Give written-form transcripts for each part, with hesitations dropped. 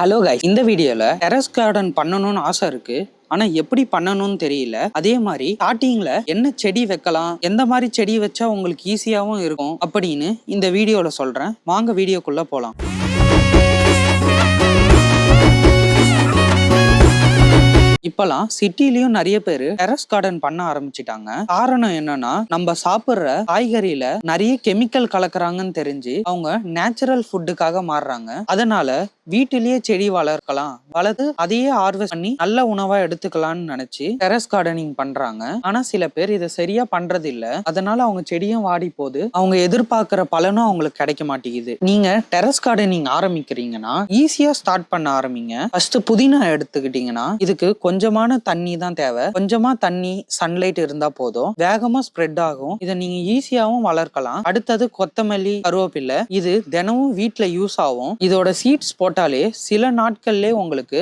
Hello guys, இந்த வீடியோல terrace garden பண்ணணும்னு ஆசை இருக்கு. ஆனா எப்படி பண்ணணும்னு தெரியல. அதே மாதிரி ஸ்டார்டிங்ல என்ன செடி வைக்கலாம், எந்த மாதிரி செடி வச்சா உங்களுக்கு ஈஸியாவும் இருக்கும் அப்படின்னு இந்த வீடியோல சொல்றேன். வாங்க வீடியோக்குள்ள போலாம். இப்பெல்லாம் சிட்டிலயும் நிறைய பேரு டெரஸ் கார்டன் பண்ண ஆரம்பிச்சிட்டாங்க. காரணம் என்னன்னா, நம்ம சாப்பிடுற காய்கறியில நிறைய கெமிக்கல் கலக்குறாங்கன்னு தெரிஞ்சு அவங்க நேச்சுரல் ஃபுட்டுக்காக மாறுறாங்க. அதனால வீட்டிலேயே செடி வளர்க்கலாம், வளர்த்து அதையே ஹார்வெஸ்ட் பண்ணி நல்ல உணவா எடுத்துக்கலாம்னு நினைச்சு டெரஸ் கார்டனிங் பண்றாங்க. ஆனா சில பேர் இதை சரியா பண்றது இல்ல. அதனால அவங்க செடியும் வாடி போகுது, அவங்க எதிர்பார்க்கிற பலனும் அவங்களுக்கு கிடைக்க மாட்டேங்குது. நீங்க டெரஸ் கார்டனிங் ஆரம்பிக்கிறீங்கன்னா ஈஸியா ஸ்டார்ட் பண்ண ஆரம்பிங்க. ஃபர்ஸ்ட் புதினா எடுத்துக்கிட்டீங்கன்னா இதுக்கு கொஞ்சமான தண்ணி தான் தேவை. கொஞ்சமா தண்ணி, சன்லைட் இருந்தா போதும், வேகமா ஸ்ப்ரெட் ஆகும். இதை நீங்க ஈஸியாவும் வளர்க்கலாம். அடுத்தது கொத்தமல்லி, கருவேப்பிலை. இது தினமும் வீட்டுல யூஸ் ஆகும். இதோட சீட்ஸ் போட்டாலே சில நாட்கள்லயே உங்களுக்கு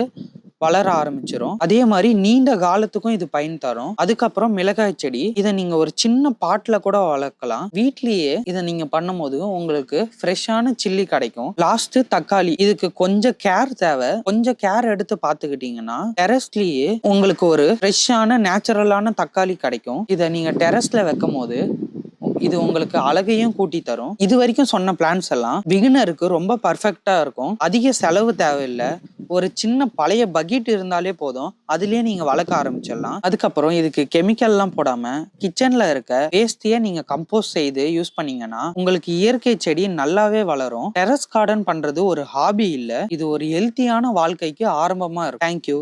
வளர ஆரம்பிச்சிடும். அதே மாதிரி நீண்ட காலத்துக்கும் இது பயன் தரும். அதுக்கப்புறம் மிளகாய் செடி, இதை நீங்க ஒரு சின்ன பாட்ல கூட வளர்க்கலாம். வீட்லயே இதை நீங்க பண்ணும்போது உங்களுக்கு ஃப்ரெஷ்ஷான சில்லி கிடைக்கும். லாஸ்ட் தக்காளி, இதுக்கு கொஞ்சம் கேர் தேவை. கொஞ்சம் கேர் எடுத்து பாத்துக்கிட்டீங்கன்னா டெரஸ்லயே உங்களுக்கு ஒரு ஃப்ரெஷ்ஷான நேச்சுரலான தக்காளி கிடைக்கும். இதை நீங்க டெரஸ்ல வைக்கும் போது இது உங்களுக்கு அழகையும் கூட்டி தரும். இது வரைக்கும் சொன்ன பிளான்ஸ் எல்லாம் பிகினருக்கு ரொம்ப பர்ஃபெக்டா இருக்கும். அதிக செலவு தேவையில்லை. ஒரு சின்ன பழைய பக்கெட் இருந்தாலே போதும், அதுலயே நீங்க வளர்க்க ஆரம்பிச்சிடலாம். அதுக்கப்புறம் இதுக்கு கெமிக்கல் எல்லாம் போடாம கிச்சன்ல இருக்க வேஸ்டையே நீங்க கம்போஸ்ட் செய்து யூஸ் பண்ணீங்கன்னா உங்களுக்கு இயற்கை செடி நல்லாவே வளரும். டெரஸ் கார்டன் பண்றது ஒரு ஹாபி இல்ல, இது ஒரு ஹெல்த்தியான வாழ்க்கைக்கு ஆரம்பமா இருக்கும். தேங்க்யூ.